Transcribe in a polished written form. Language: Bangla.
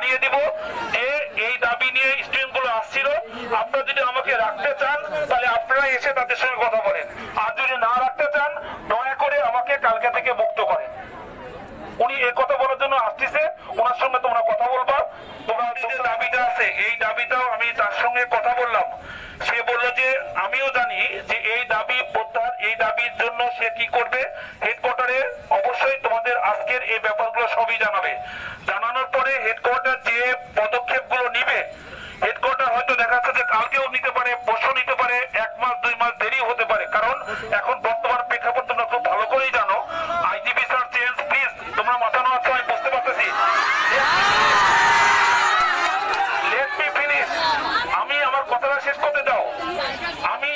জানিয়ে দিব যে এই দাবি নিয়ে স্টুডেন্ট গুলো আসছিল, আপনারা যদি আমাকে রাখতে চান তাহলে আপনারা এসে তাদের সঙ্গে কথা বলেন, আর যদি না রাখতে চান দয়া করে আমাকে কালকে থেকে মুক্ত করেন। উনি এই কথা বলার জন্য আসতেছে, ওনার সঙ্গে তোমরা কথা বলবা। তোমরা যে দাবিটা আছে এই দাবিটাও আমি তার সঙ্গে কথা বললাম, সে বললো যে আমিও জানি যে এই দাবি প্রত্যাহার, এই দাবির জন্য সে কি করবে, হেডকোয়ার্টারে অবশ্যই তোমাদের আজকের এই ব্যাপারগুলো সবই জানাবে। জানানোর পরে হেডকোয়ার্টার যে পদক্ষেপগুলো নিবে, হেডকোয়ার্টার হয়তো দেখা যাচ্ছে যে কালকেও নিতে পারে, পরশু নিতে পারে, 1 মাস 2 মাস দেরি হতে পারে, কারণ এখন বর্তমান প্রেক্ষাপট তোমরা খুব ভালো করেই জানো। আইজিপি স্যার চেঞ্জ, প্লিজ তোমরা মাথা নোয়াচ্ছ, আমি বুঝতে পারতেছি। লেট মি ফিনিশ, আমি আমার কথাটা শেষ করতে দাও। আমি